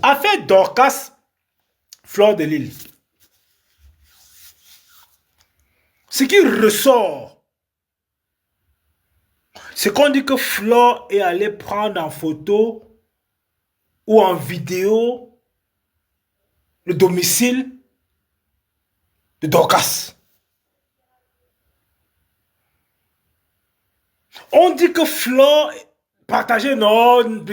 Affaire Dorcas, Fleur de Lille. Ce qui ressort, c'est qu'on dit que Fleur est allé prendre en photo ou en vidéo le domicile de Dorcas. On dit que Fleur partageait, non,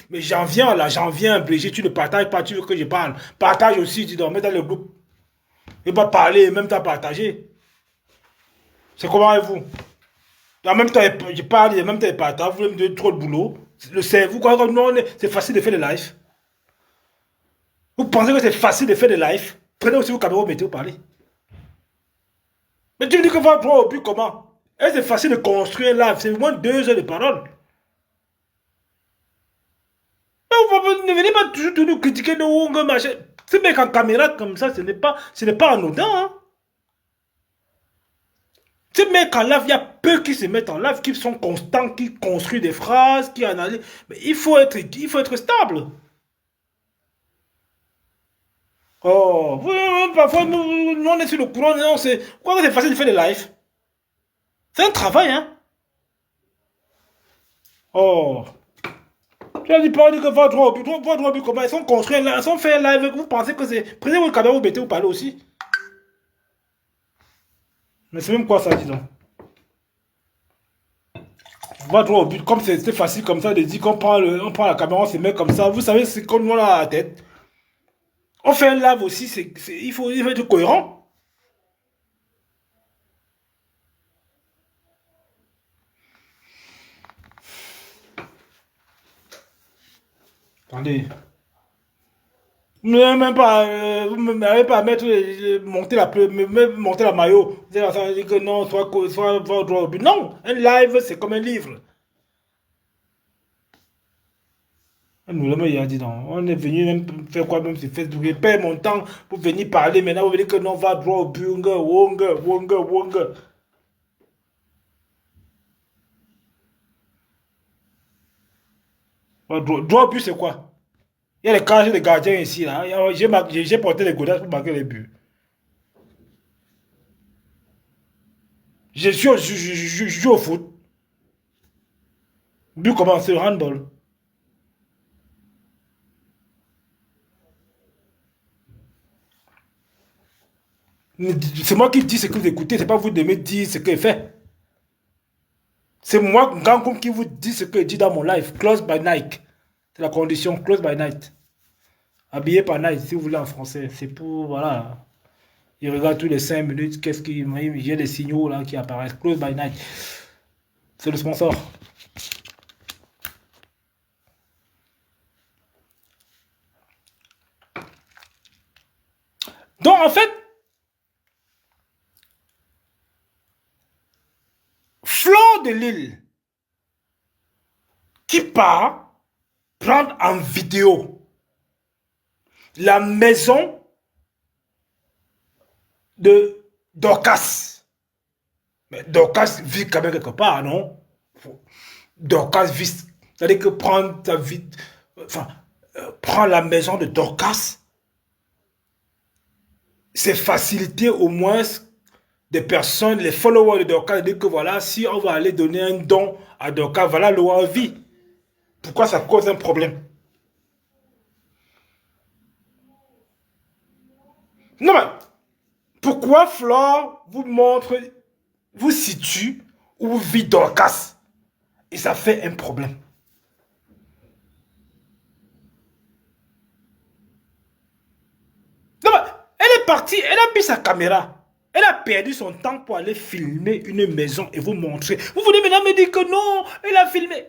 mais j'en viens là, j'en viens, Brigitte, tu ne partages pas, tu veux que je parle. Partage aussi, tu dois mettre dans le groupe. Et pas parler, même temps partager. C'est comment avec vous? En même temps, je parle, en même temps, je partage, vous me donnez trop de boulot. Le cerveau, quoi, non, c'est facile de faire des lives. Vous pensez que c'est facile de faire des lives? Prenez aussi vos caméras, mettez-vous parler. Mais tu me dis que va droit au but, comment? Et c'est facile de construire un live, c'est au moins 2 heures de parole. Ne venez pas toujours nous critiquer de machin. Ce mec en caméra comme ça, ce n'est pas anodin. Hein? Ce mec en live, il y a peu qui se mettent en live, qui sont constants, qui construisent des phrases, qui analysent. Mais il faut être stable. Oh, parfois, nous, on est sur le courant, c'est facile de faire des lives. C'est un travail, hein. Oh. Tu as dit pas que va droit au but, comment ils sont construits, ils sont fait un live, vous pensez que c'est... Prenez votre caméra, vous mettez, vous parlez aussi. Mais c'est même quoi ça, dis donc. Va droit au but, comme c'est facile comme ça de dire qu'on prend, on prend la caméra, on se met comme ça. Vous savez, c'est comme nous à la tête. On fait un live aussi, il faut être cohérent. Attendez. Vous n'avez pas à mettre, monter la maillot. Vous allez dire que non, soit va droit au but. Non, un live, c'est comme un livre. Nous, il a dit non. On est venu même faire quoi même sur Facebook. Je perds mon temps pour venir parler. Maintenant, vous venez que non, va droit au but. Wonga. Droit au but, c'est quoi? Il y a les cages des gardiens ici. Là. J'ai porté les godasses pour marquer les buts. Je joue au foot. But comment? C'est le handball. C'est moi qui dis ce que vous écoutez, c'est pas vous de me dire ce que je fais. C'est moi, Gankoum, qui vous dit ce que je dis dans mon live. Close by night. C'est la condition, close by night. Habillé par night, si vous voulez en français. C'est pour, voilà. Il regarde tous les 5 minutes, qu'est-ce qu'il j'ai des signaux là qui apparaissent. Close by night. C'est le sponsor. Donc en fait, Fleur de Lille qui part prendre en vidéo la maison de Dorcas. Mais Dorcas vit quand même quelque part, non? Dorcas vit, c'est-à-dire que prendre ta vie, enfin, prendre la maison de Dorcas, c'est faciliter au moins des personnes, les followers de Dorcas, dire que voilà, si on va aller donner un don à Dorcas, voilà le envie. Pourquoi ça cause un problème? Non mais, pourquoi Flore vous montre, vous situe où vit Dorcas? Et ça fait un problème. Non mais, elle est partie, elle a mis sa caméra. Elle a perdu son temps pour aller filmer une maison et vous montrer. Vous voulez maintenant me dire que non, elle a filmé.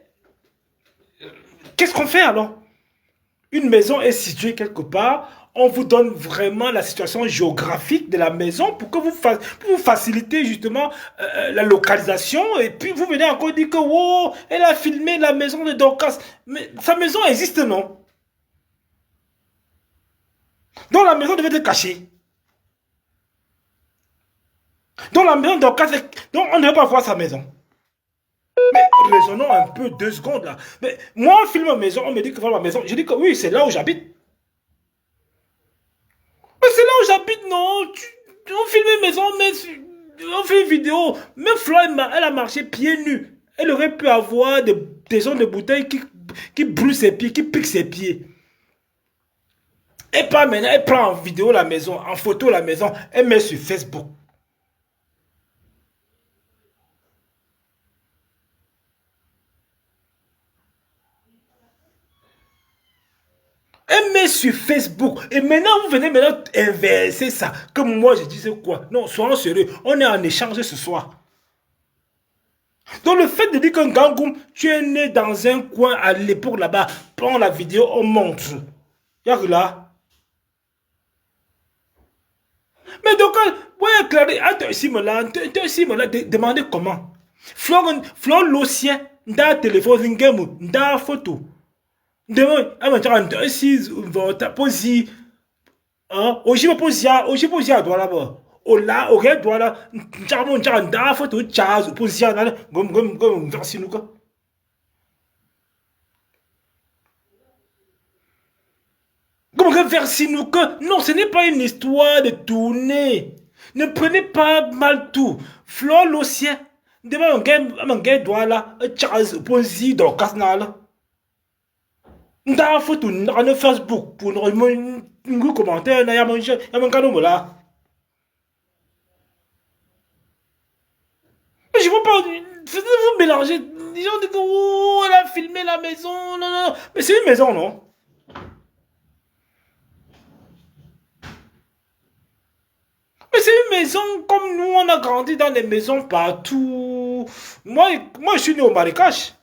Qu'est-ce qu'on fait alors? Une maison est située quelque part. On vous donne vraiment la situation géographique de la maison pour que vous facilitez justement la localisation. Et puis vous venez encore dire que wow, elle a filmé la maison de Dorcas. Mais sa maison existe, non? Donc la maison devait être cachée. Donc la maison de Dorcas, donc on ne devait pas voir sa maison. Mais raisonnons un peu 2 secondes là. Mais moi, on filme ma maison, on me dit que voilà ma maison. Je dis que oui, c'est là où j'habite. habite, non. On filme une maison, mais on fait une vidéo. Même Flo, elle a marché pieds nus. Elle aurait pu avoir des gens de bouteilles qui brûlent ses pieds, qui piquent ses pieds. Et pas maintenant, elle prend en vidéo la maison, en photo la maison, elle met sur Facebook. Elle met sur Facebook. Et maintenant, vous venez maintenant inverser ça. Comme moi, je disais quoi? Non, soyons sérieux. On est en échange ce soir. Donc le fait de dire qu'un gangoum, tu es né dans un coin à l'époque là-bas, prends la vidéo, on montre. Y'a que là. Mais donc, ouais, Clary, demandez comment. Flor l'océan, dans le téléphone, dans la photo. Demain, si posi, oji posi à droite là-bas. Ola, ok, droit là, n'chamo n'chanda photo chaz posi à là, gom versi nous quoi. Comment versi nous quoi? Non, ce n'est pas une histoire de tourner. Ne prenez pas mal tout. Flor l'océan. Demain, on gagne droit là, chaz posi dans casnal. Nda photo na Facebook pour nous commenter na ya mon cadeau là. Mais je veux pas vous mélanger. Les gens disent oh elle a filmé la maison non non mais c'est une maison non. Mais c'est une maison comme nous on a grandi dans des maisons partout. Moi je suis né au marécage.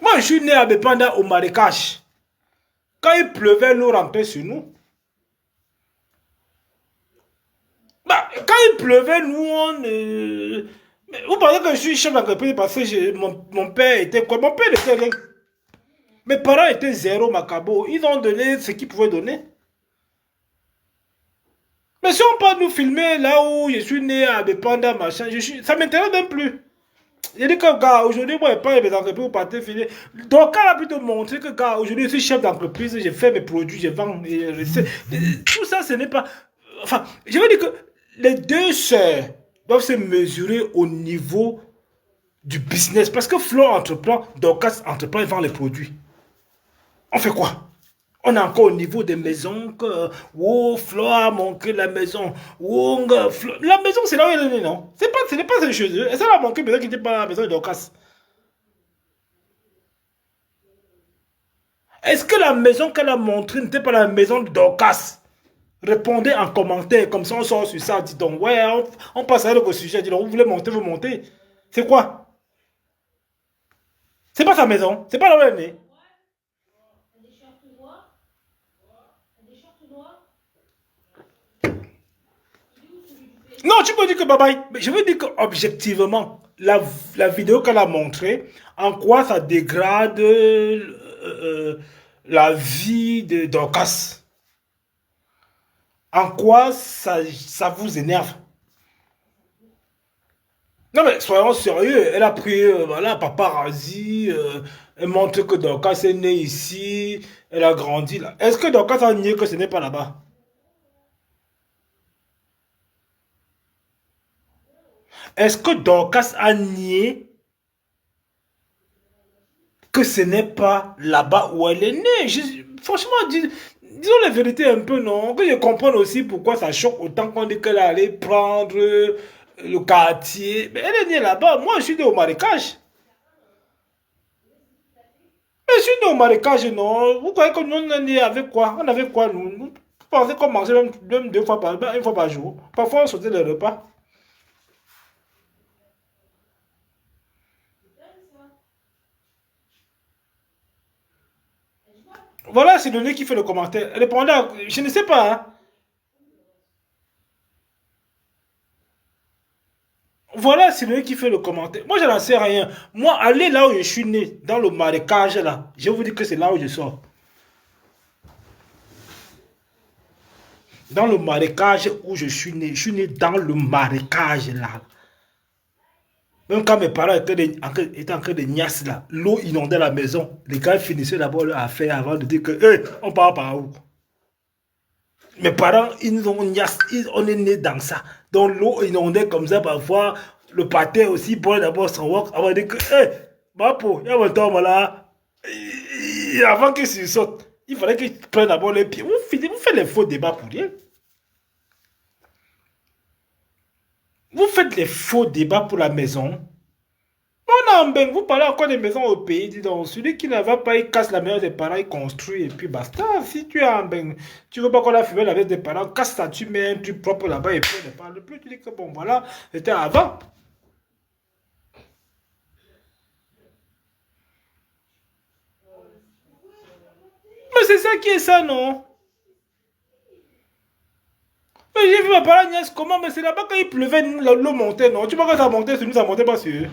Moi je suis né à Bepanda au marécage. Quand il pleuvait l'eau rampait sur nous. Bah, quand il pleuvait, nous, vous pensez que je suis chef d'entreprise parce que mon père était quoi? Mon père était rien. Mes parents étaient zéro macabo. Ils ont donné ce qu'ils pouvaient donner. Mais si on peut nous filmer là où je suis né à Bepanda, machin, ça m'intéresse même plus. Il dit que, gars, aujourd'hui, moi, je pas mes entreprises pour partir filer. Donc, quand on a plutôt montré que, gars, aujourd'hui, je suis chef d'entreprise, je fais mes produits, je vends. Tout ça, ce n'est pas. Enfin, je veux dire que les deux sœurs doivent se mesurer au niveau du business. Parce que Flo entreprend, Dorcas entreprend et vend les produits. On fait quoi? On est encore au niveau des maisons que oh, Flo a manqué la maison. Oh, la maison, c'est là où elle est née, non? Ce n'est pas chez eux. Et ça a manqué, peut-être qu'il n'était pas la maison de Dorcas. Est-ce que la maison qu'elle a montrée n'était pas la maison de Dorcas? Répondez en commentaire, comme ça on sort sur ça. Dit donc, ouais, on passe à l'autre sujet. Dit donc, vous voulez monter, vous montez. C'est quoi? C'est pas sa maison. C'est pas là où elle est née. Non, tu peux dire que bye bye. Mais je veux dire qu'objectivement, la vidéo qu'elle a montrée, en quoi ça dégrade la vie de Dorcas? En quoi ça vous énerve? Non mais soyons sérieux, elle a pris voilà, paparazzi, elle montre que Dorcas est né ici, elle a grandi là. Est-ce que Dorcas a nié que ce n'est pas là-bas? Est-ce que Dorcas a nié que ce n'est pas là-bas où elle est née? Franchement, disons la vérité un peu, non? Que je comprenne aussi pourquoi ça choque autant qu'on dit qu'elle est allée prendre le quartier. Mais elle est née là-bas. Moi, je suis né au marécage. Mais je suis né au marécage, non? Vous croyez que nous, on est né avec quoi? On avait quoi, nous? Vous pensez qu'on mangeait même deux fois une fois par jour? Parfois, on sautait les repas. Voilà, c'est Denis qui fait le commentaire. Répondez, je ne sais pas. Hein. Voilà, c'est lui qui fait le commentaire. Moi, je n'en sais rien. Moi, aller là où je suis né, dans le marécage là, je vous dis que c'est là où je sors. Dans le marécage où je suis né dans le marécage là. Même quand mes parents étaient en train de niasse là, l'eau inondait la maison. Les gars finissaient d'abord leur affaire avant de dire que, on part par où? Mes parents, on est né dans ça. Dans l'eau inondée comme ça, parfois, le pâté aussi, pour d'abord son wok, avant de dire que, hé, ma peau, il y a un temps là, avant qu'il se saute, il fallait qu'il prenne d'abord les pieds. Vous faites les faux débats pour rien. Vous faites les faux débats pour la maison. Non, ben, vous parlez encore des maisons au pays, dis donc. Celui qui ne va pas, il casse la maison des parents, il construit et puis basta. Si tu as un ben, tu veux pas qu'on a fumé la maison des parents, casse ça, tu mets un truc propre là-bas et puis on ne parle plus. Tu dis que bon, voilà, c'était avant. Mais c'est ça qui est ça, non? Mais j'ai vu ma parole nièce comment, mais c'est là-bas quand il pleuvait, l'eau montait, non? Tu vois quand ça montait sur nous, ça montait pas sur eux.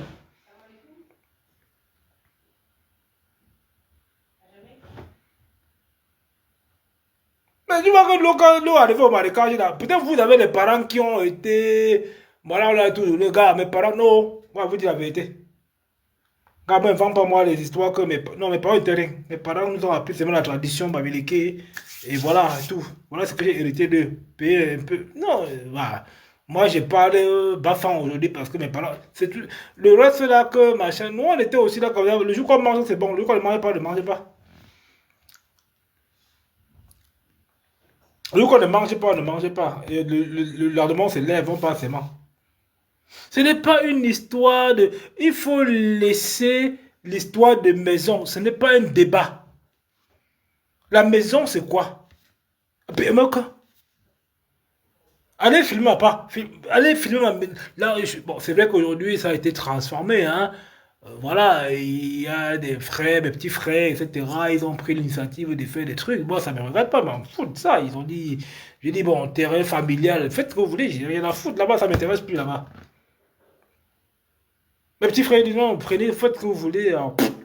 Mais tu vois que quand l'eau arrivait au marécage, là, peut-être vous avez des parents qui ont été. Voilà, là, tout le gars, mes parents, non, moi, je vous dis la vérité. Quand même, vends pas moi les histoires que non, mes parents étaient rien. Mes parents nous ont appris seulement la tradition babiliquée. Et voilà, tout. Voilà ce que j'ai hérité de payer un peu. Non, voilà. Moi, je parle bafan aujourd'hui parce que mes parents. C'est tout. Le reste là que machin. Nous, on était aussi là comme ça. Le jour qu'on mange, c'est bon. Le jour qu'on ne mange pas, ne mangez pas. Le jour qu'on ne mange pas, ne mangez pas. Et le lendemain, on se lève, on passe seulement. Ce n'est pas une histoire de. Il faut laisser l'histoire de maison. Ce n'est pas un débat. La maison, c'est quoi? PMK. Allez filmer à part. Allez filmer là, bon, c'est vrai qu'aujourd'hui, ça a été transformé. Hein. Voilà, il y a des frères, mes petits frères, etc. Ils ont pris l'initiative de faire des trucs. Moi, ça ne me regarde pas, mais on fout de ça. Ils ont dit, j'ai dit, bon, terrain familial, faites ce que vous voulez, j'ai rien à foutre là-bas, ça ne m'intéresse plus là-bas. Mes petits frères disent non, prenez, faites ce que vous voulez.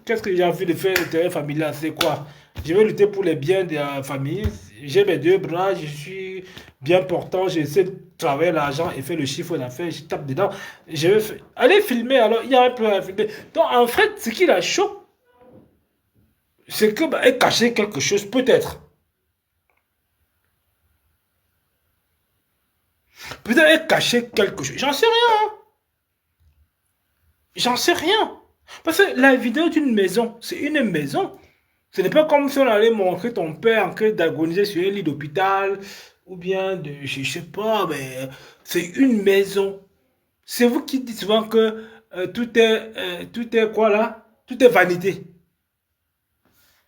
Qu'est-ce que j'ai envie de faire le terrain familial? C'est quoi? Je vais lutter pour les biens de la famille. J'ai mes deux bras, je suis bien portant, j'essaie de travailler l'argent et faire le chiffre d'affaires, je tape dedans. Je vais allez filmer, alors il y a un peu à filmer. Donc en fait, ce qui la choque, c'est que bah, elle cachait quelque chose, peut-être. Peut-être elle cachait quelque chose. J'en sais rien. Hein. J'en sais rien. Parce que la vidéo d'une maison, c'est une maison. Ce n'est pas comme si on allait montrer ton père en train d'agoniser sur un lit d'hôpital ou bien de, je sais pas, mais c'est une maison. C'est vous qui dites souvent que tout est quoi là? Tout est vanité.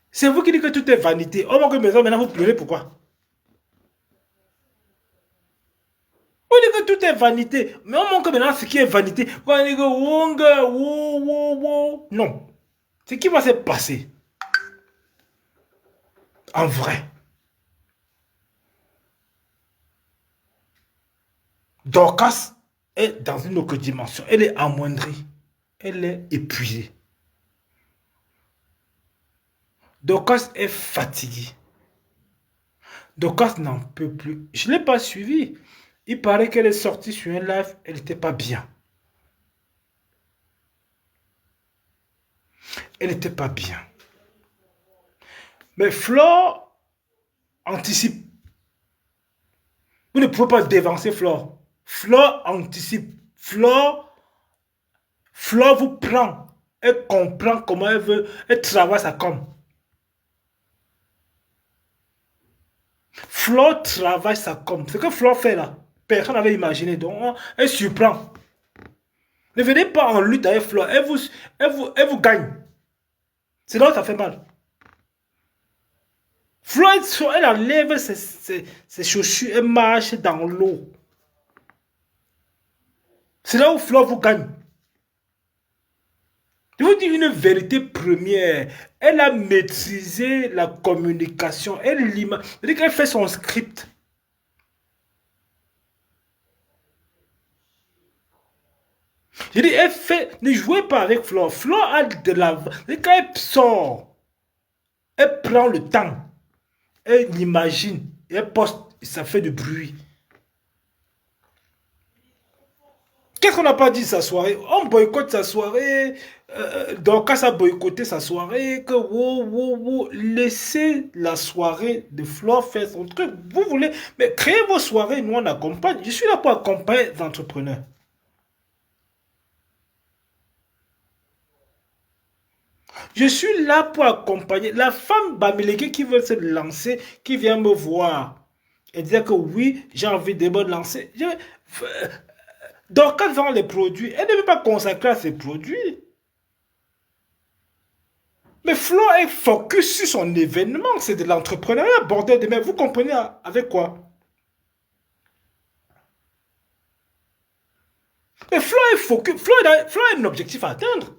C'est vous qui dites que tout est vanité. Oh mon maison, maintenant vous pleurez pourquoi? Vous dites que tout est vanité. Mais on manque maintenant ce qui est vanité. Quand on dit que wonga, wo, wo, wo. Non. Ce qui va se passer en vrai. Dorcas est dans une autre dimension. Elle est amoindrie. Elle est épuisée. Dorcas est fatiguée. Dorcas n'en peut plus. Je ne l'ai pas suivie. Il paraît qu'elle est sortie sur un live. Elle n'était pas bien. Elle n'était pas bien. Mais Flore anticipe. Vous ne pouvez pas dévancer Flore. Flore anticipe. Flore vous prend. Elle comprend comment elle veut. Elle travaille sa com. Flore travaille sa com. Ce que Flore fait là, personne n'avait imaginé. Donc, elle surprend. Ne venez pas en lutte avec Flore. Elle vous gagne. C'est là où ça fait mal. Flore, elle enlève ses chaussures. Elle marche dans l'eau. C'est là où Flore vous gagne. Je vous dis une vérité première. Elle a maîtrisé la communication. Elle fait son script. Je dis, elle fait. Ne jouez pas avec Flore. Flore a de la. Quand elle sort, elle prend le temps. Elle imagine. Elle poste. Ça fait du bruit. Qu'est-ce qu'on n'a pas dit sa soirée? On boycotte sa soirée. Dorcas a boycotté sa soirée. Que wow, wow, wow. Laissez la soirée de Flore faire son truc. Vous voulez. Mais créez vos soirées, nous on accompagne. Je suis là pour accompagner les entrepreneurs. Je suis là pour accompagner. La femme Bamileke qui veut se lancer, qui vient me voir et dire que oui, j'ai envie de me lancer. Donc, quand vend les produits, elle ne veut pas consacrer à ses produits. Mais Flo est focus sur son événement. C'est de l'entrepreneuriat, bordel de merde. Vous comprenez avec quoi? Mais Flo est focus. Flo a un objectif à atteindre.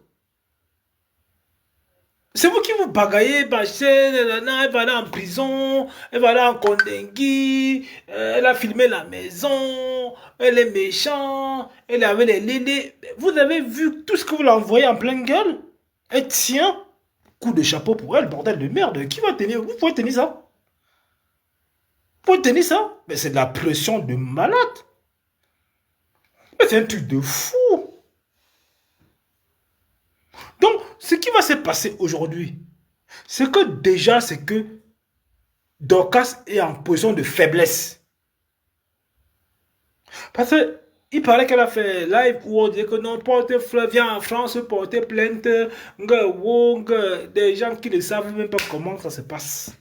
C'est vous qui vous bagaillez, bâchez, elle va aller en prison, elle va aller en Kondengui, elle a filmé la maison, elle est méchante, elle avait les lélés. Vous avez vu tout ce que vous l'envoyez en pleine gueule? Elle tient, coup de chapeau pour elle, bordel de merde. Qui va tenir? Vous pouvez tenir ça? Vous pouvez tenir ça? Mais c'est de la pression de malade. Mais c'est un truc de fou. Donc, ce qui va se passer aujourd'hui, c'est que déjà, c'est que Dorcas est en position de faiblesse. Parce que il paraît qu'elle a fait live où on dit que non, porte fleuve, viens en France porter plainte, des gens qui ne savent même pas comment ça se passe.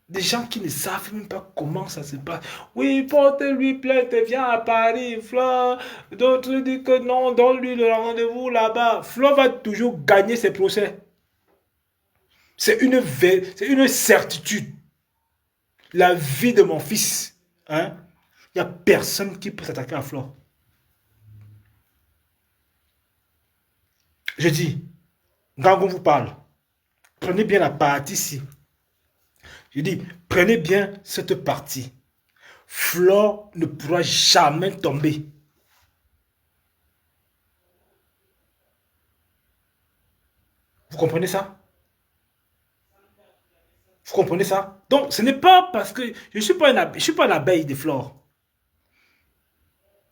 Des gens qui ne savent même pas comment ça se passe. Oui, porte-lui plainte, viens à Paris, Flo. D'autres disent que non, donne-lui le rendez-vous là-bas. Flo va toujours gagner ses procès. C'est une certitude. La vie de mon fils, hein, il n'y a personne qui peut s'attaquer à Flo. Je dis, quand on vous parle, prenez bien la partie ici. Je dis, prenez bien cette partie. Flo ne pourra jamais tomber. Vous comprenez ça? Vous comprenez ça? Donc, ce n'est pas parce que je ne suis pas l'abeille de Flore.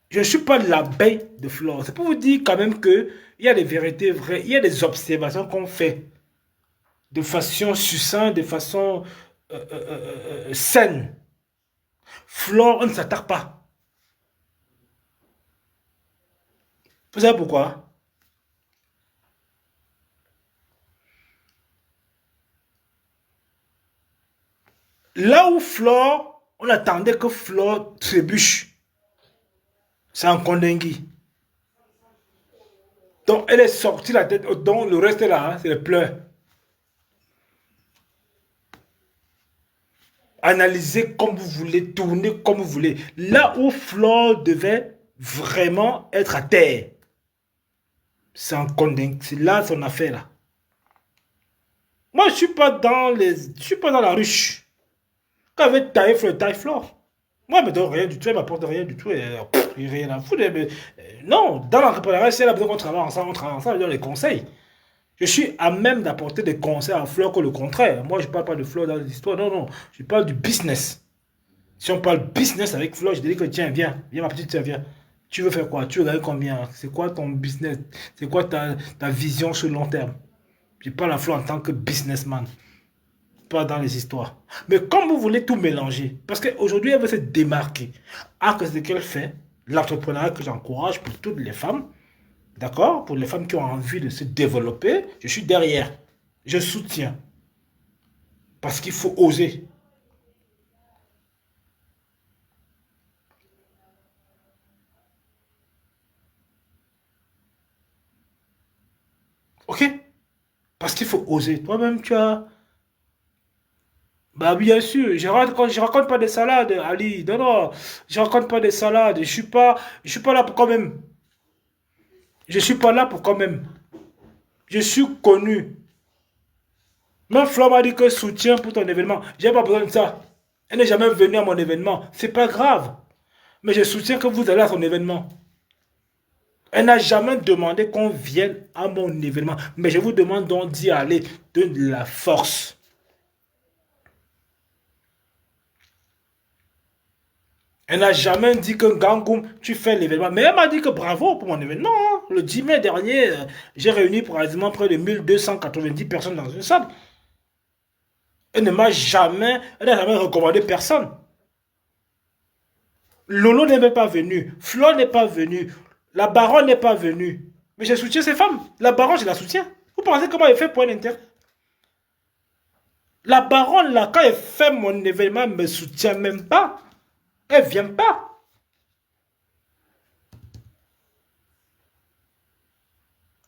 Je ne suis pas l'abeille de Flore. C'est pour vous dire quand même qu'il y a des vérités vraies, il y a des observations qu'on fait de façon succincte, de façon saine. Flore, on ne s'attaque pas. Vous savez pourquoi? Là où Flore, on attendait que Flore trébuche. C'est en Kondengui. Donc, elle est sortie la tête. Donc, le reste là, hein, c'est les pleurs. Analysez comme vous voulez, tournez comme vous voulez. Là où Flore devait vraiment être à terre, c'est en Kondengui. C'est là son affaire là. Moi, je ne suis pas dans je suis pas dans la ruche. Quand elle veut tailler Flore, taille Flore. Moi, elle me donne rien du tout, elle m'apporte rien du tout. Il rien à foutre. Non, dans l'entrepreneuriat, si elle a besoin qu'on travaille ensemble, on travaille ensemble, je donne les conseils. Je suis à même d'apporter des conseils à Flore que le contraire. Moi, je ne parle pas de Flore dans l'histoire, non, non. Je parle du business. Si on parle business avec Flore, je te dis que tiens, viens ma petite, viens. Tu veux faire quoi? Tu veux gagner combien? C'est quoi ton business? C'est quoi ta vision sur le long terme? Je parle à Flore en tant que businessman. Pas dans les histoires. Mais comme vous voulez tout mélanger, parce qu'aujourd'hui, elle veut se démarquer. Ah, que c'est ce qu'elle fait, l'entrepreneuriat que j'encourage pour toutes les femmes, d'accord? Pour les femmes qui ont envie de se développer, je suis derrière. Je soutiens. Parce qu'il faut oser. Ok? Parce qu'il faut oser. Toi-même, tu as... Bah bien sûr, je raconte pas des salades, Ali. Non, non, je raconte pas des salades. Je suis pas là pour quand même. Je suis pas là pour quand même. Je suis connu. Même Flo m'a dit que soutien pour ton événement. J'ai pas besoin de ça. Elle n'est jamais venue à mon événement. C'est pas grave. Mais je soutiens que vous allez à son événement. Elle n'a jamais demandé qu'on vienne à mon événement. Mais je vous demande donc d'y aller de la force. Elle n'a jamais dit que Gangoum, tu fais l'événement. Mais elle m'a dit que bravo pour mon événement, hein. Le 10 mai dernier, j'ai réuni quasiment près de 1290 personnes dans une salle. Elle n'a jamais recommandé personne. Lolo n'est même pas venu. Flo n'est pas venu. La baronne n'est pas venue. Mais je soutiens ces femmes. La baronne, je la soutiens. Vous pensez comment elle fait pour un intérêt? La baronne, là, quand elle fait mon événement, elle ne me soutient même pas. Elle ne vient pas.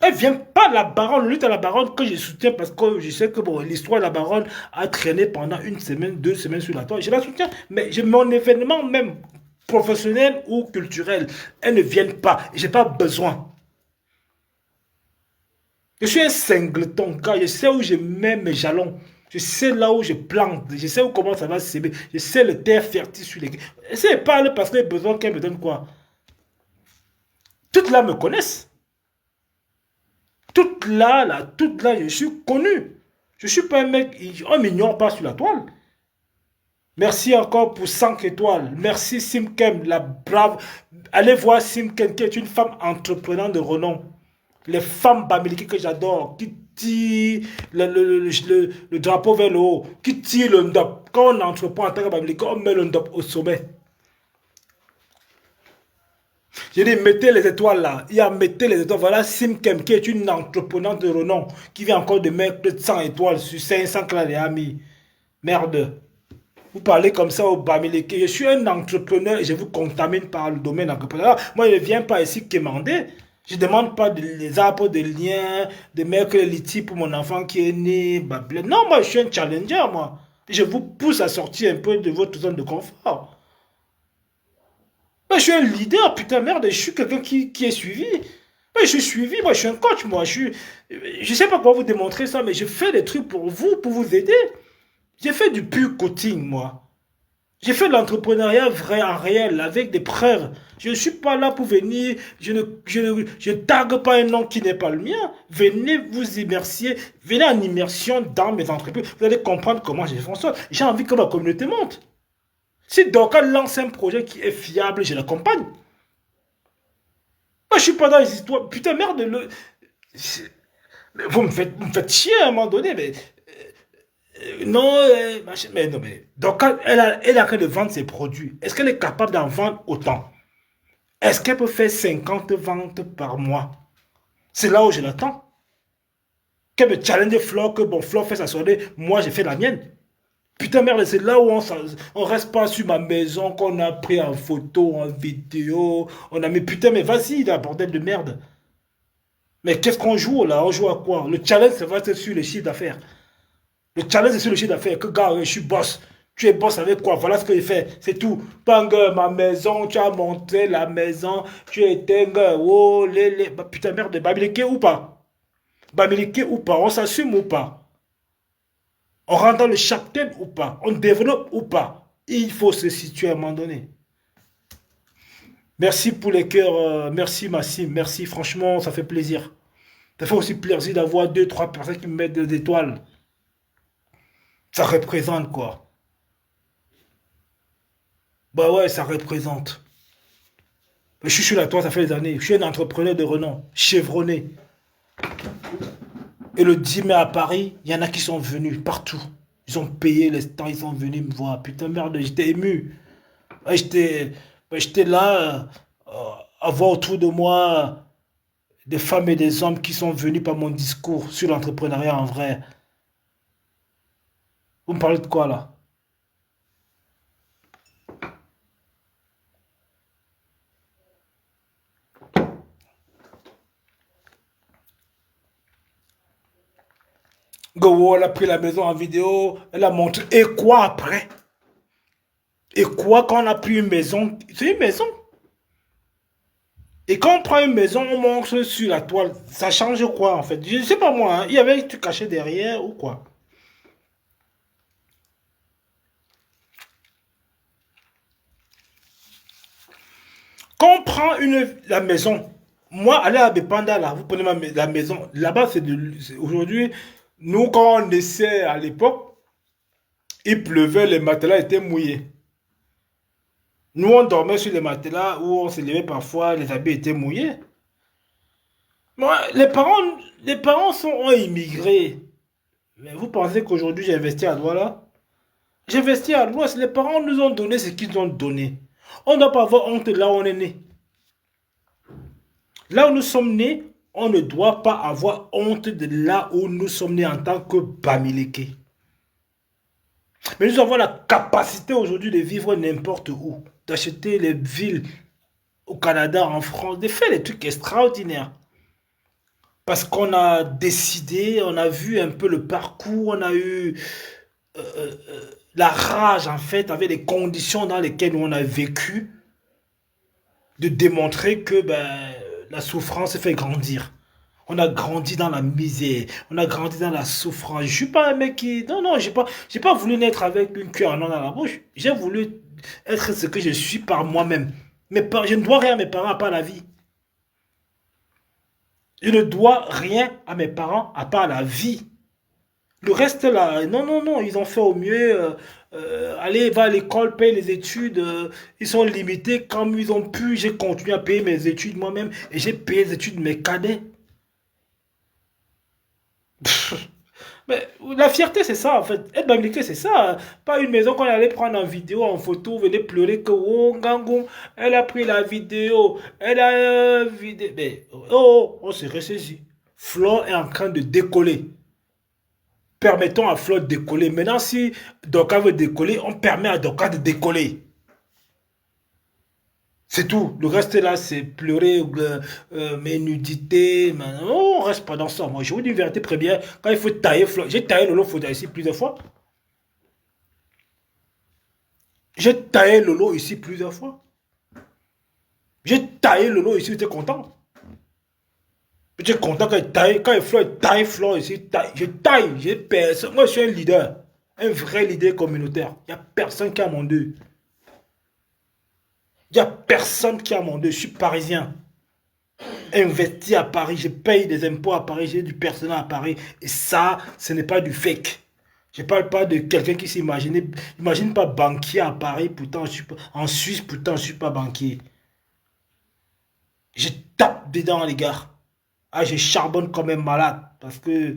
Elle vient pas, la baronne, lutte à la baronne que je soutiens parce que je sais que bon, l'histoire de la baronne a traîné pendant une semaine, 2 semaines sur la toile. Je la soutiens, mais mon événement même professionnel ou culturel, elles ne viennent pas. J'ai pas besoin. Je suis un singleton, car je sais où je mets mes jalons. Je sais là où je plante. Je sais où comment ça va s'aimer. Je sais le terre fertile sur les... Si elle parle parce qu'elle a besoin qu'elle me donne quoi? Toutes là me connaissent. Toutes là, je suis connu. Je suis pas un mec, on m'ignore pas sur la toile. Merci encore pour 5 étoiles. Merci Simkem, la brave. Allez voir Simkem qui est une femme entreprenante de renom. Les femmes bamiliki que j'adore, qui tirent le drapeau vers le haut, qui tirent le ndop. Quand on entreprend en tant que bamiliki, on met le ndop au sommet. J'ai dit, mettez les étoiles là. Il y a mettez les étoiles. Voilà Simkem qui est une entreprenante de renom qui vient encore de mettre plus de 100 étoiles sur 500 clans et amis. Merde. Vous parlez comme ça au Bamileke. Je suis un entrepreneur et je vous contamine par le domaine entrepreneurial. Moi, je ne viens pas ici quémander. Je ne demande pas des arbres, des liens, de mettre les litiges pour mon enfant qui est né. Non, moi, je suis un challenger, moi. Je vous pousse à sortir un peu de votre zone de confort. Moi, je suis un leader, putain, merde. Je suis quelqu'un qui est suivi. Moi, je suis suivi. Moi, je suis un coach, moi. Je ne sais pas comment vous démontrer ça, mais je fais des trucs pour vous aider. J'ai fait du pur coaching, moi. J'ai fait de l'entrepreneuriat vrai en réel, avec des preuves. Je ne suis pas là pour venir, je ne tague pas un nom qui n'est pas le mien. Venez vous immerser, venez en immersion dans mes entreprises. Vous allez comprendre comment je fonctionne. J'ai envie que ma communauté monte. Si Dorcas lance un projet qui est fiable, je l'accompagne. Moi, je suis pas dans les histoires. Putain, merde, vous me faites chier à un moment donné, mais non, mais non, mais. Donc, quand elle a train de vendre ses produits, est-ce qu'elle est capable d'en vendre autant? Est-ce qu'elle peut faire 50 ventes par mois? C'est là où je l'attends. Qu'elle me challenge Flo, que bon, Flo fait sa soirée, moi j'ai fait la mienne. Putain, merde, c'est là où on reste pas sur ma maison, qu'on a pris en photo, en vidéo. On a mis, putain, mais vas-y, là, bordel de merde. Mais qu'est-ce qu'on joue là? On joue à quoi? Le challenge, ça va être sur le chiffre d'affaires. Le challenge, c'est sur le chiffre d'affaires. Que gars, je suis boss. Tu es boss avec quoi? Voilà ce que j'ai fait. C'est tout. Bang, ma maison, tu as monté la maison. Tu es dingue. Oh, putain, merde, Bamileke ou pas? Bamileke ou pas? On s'assume ou pas? On rentre dans le chapter ou pas? On développe ou pas? Il faut se situer à un moment donné. Merci pour les cœurs. Merci, Massim. Merci, franchement, ça fait plaisir. Ça fait aussi plaisir d'avoir 2, 3 personnes qui me mettent des étoiles. Ça représente quoi? Bah ouais, ça représente. Je suis sur la toile, ça fait des années. Je suis un entrepreneur de renom, chevronné. Et le 10 mai à Paris, il y en a qui sont venus partout. Ils ont payé les temps, ils sont venus me voir. Putain, merde, j'étais ému. Ouais, j'étais là, à voir autour de moi des femmes et des hommes qui sont venus par mon discours sur l'entrepreneuriat en vrai. Vous me parlez de quoi là? Go, elle a pris la maison en vidéo, elle a montré. Et quoi après? Et quoi quand on a pris une maison? C'est une maison. Et quand on prend une maison, on montre sur la toile. Ça change quoi en fait? Je ne sais pas moi, hein. Il y avait un truc caché derrière ou quoi? Quand on prend la maison, moi, aller à Bepanda, là, vous prenez la maison, là-bas, aujourd'hui, nous, quand on essaie à l'époque, il pleuvait, les matelas étaient mouillés. Nous, on dormait sur les matelas où on se levait parfois, les habits étaient mouillés. Moi, les parents ont immigré. Mais vous pensez qu'aujourd'hui j'ai investi à Douala? J'ai investi à Douala, les parents nous ont donné ce qu'ils ont donné. On ne doit pas avoir honte de là où on est né. Là où nous sommes nés, on ne doit pas avoir honte de là où nous sommes nés en tant que Bamileke. Mais nous avons la capacité aujourd'hui de vivre n'importe où, d'acheter les villes au Canada, en France, de faire des trucs extraordinaires. Parce qu'on a décidé, on a vu un peu le parcours, on a eu la rage en fait, avec les conditions dans lesquelles on a vécu, de démontrer que la souffrance fait grandir. On a grandi dans la misère, on a grandi dans la souffrance. Je suis pas un mec qui... Non, non, j'ai pas voulu naître avec une cuillère en or dans la bouche. J'ai voulu être ce que je suis par moi-même. Je ne dois rien à mes parents à part la vie. Je ne dois rien à mes parents à part la vie. Le reste là, non, non, non, ils ont fait au mieux. Allez, va à l'école, paye les études. Ils sont limités comme ils ont pu. J'ai continué à payer mes études moi-même et j'ai payé les études de mes cadets. Mais la fierté, c'est ça, en fait. Être bamileke, c'est ça. Pas une maison qu'on allait prendre en vidéo, en photo, venez pleurer que, oh, Ngangou, elle a pris la vidéo, elle a vidéo. Mais, oh, oh, on s'est ressaisi. Flo est en train de décoller. Permettons à Flo de décoller. Maintenant, si Doka veut décoller, on permet à Doka de décoller. C'est tout. Le reste là, c'est pleurer, mes nudités. On reste pas dans ça. Moi, je vous dis une vérité très bien. Quand il faut tailler Flo, j'ai taillé Lolo Foda ici plusieurs fois. J'ai taillé Lolo ici plusieurs fois. J'ai taillé Lolo ici, j'étais content. J'étais content quand il Flo ici, je taille, j'ai personne. Moi, je suis un leader. Un vrai leader communautaire. Il n'y a personne qui a mon deux. Il n'y a personne qui a mon deux. Je suis parisien. Investi à Paris, je paye des impôts à Paris, j'ai du personnel à Paris. Et ça, ce n'est pas du fake. Je ne parle pas de quelqu'un qui s'imagine. Imagine pas banquier à Paris, pourtant je suis pas, en Suisse, pourtant je ne suis pas banquier. Je tape dedans, les gars. Ah, je charbonne comme un malade parce que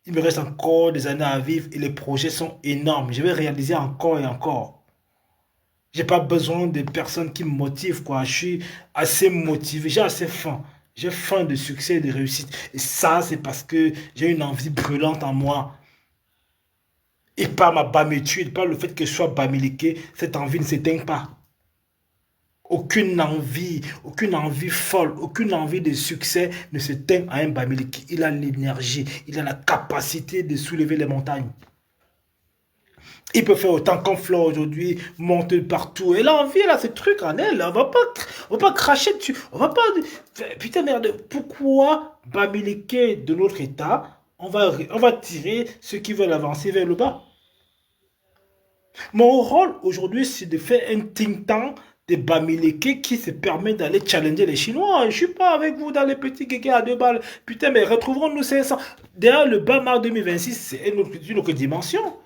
il me reste encore des années à vivre et les projets sont énormes. Je vais réaliser encore et encore. J'ai pas besoin de personnes qui me motivent, quoi. Je suis assez motivé, j'ai assez faim. J'ai faim de succès et de réussite. Et ça, c'est parce que j'ai une envie brûlante en moi. Et par ma bamitude, par le fait que je sois bamileke, cette envie ne s'éteint pas. Aucune envie folle, aucune envie de succès ne s'éteint à un bamileke. Il a l'énergie, il a la capacité de soulever les montagnes. Il peut faire autant qu'un flot aujourd'hui, monter partout. Elle a envie, elle a ce truc en elle. On va pas cracher dessus. On va pas. Putain, merde. Pourquoi Bamileke de notre État, on va tirer ceux qui veulent avancer vers le bas? Mon rôle aujourd'hui, c'est de faire un think tank de Bamileke qui se permet d'aller challenger les Chinois. Je ne suis pas avec vous dans les petits guégués à 2 balles. Putain, mais retrouverons-nous 500. Derrière le Bamar 2026, c'est une autre dimension.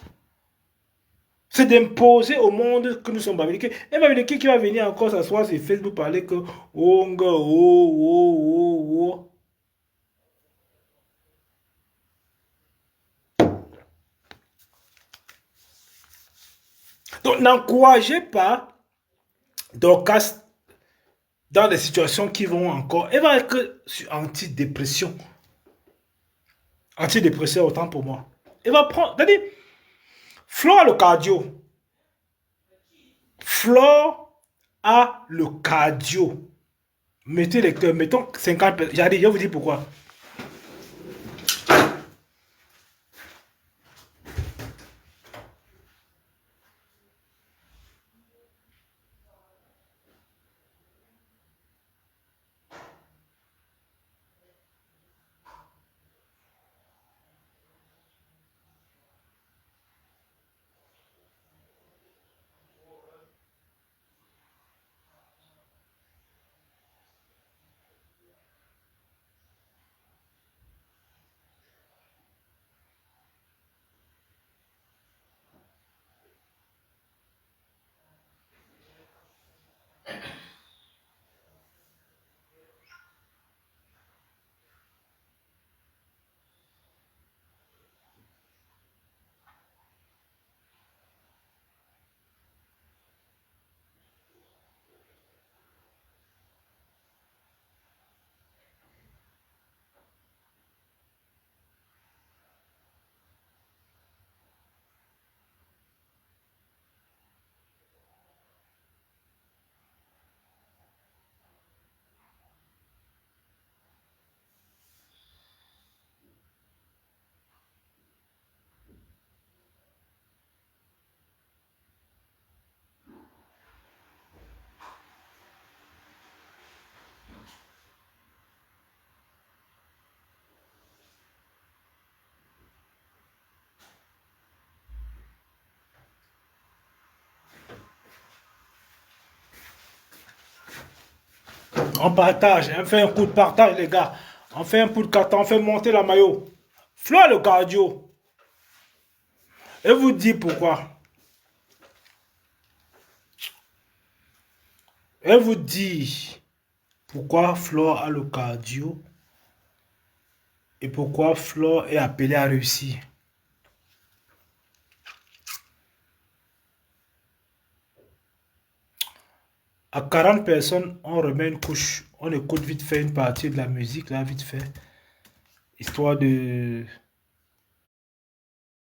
C'est d'imposer au monde que nous sommes Bamileke. Et Bamileke qui va venir encore s'asseoir sur Facebook parler que oh, nga, oh, oh, oh, oh. Donc n'encouragez pas Dorcas dans des situations qui vont encore. Elle va être sur antidépression. Antidépresseur autant pour moi. Elle va prendre. C'est-à-dire, Flo a le cardio. Flo a le cardio. Mettons 50 personnes. Je vais vous dire pourquoi. On partage, on fait un coup de partage, les gars. On fait un coup de carton, on fait monter la maillot. Flo a le cardio. Et vous dit pourquoi. Et vous dit pourquoi Flo a le cardio et pourquoi Flo est appelé à réussir. À 40 personnes, on remet une couche. On écoute vite fait une partie de la musique, là, vite fait. Histoire de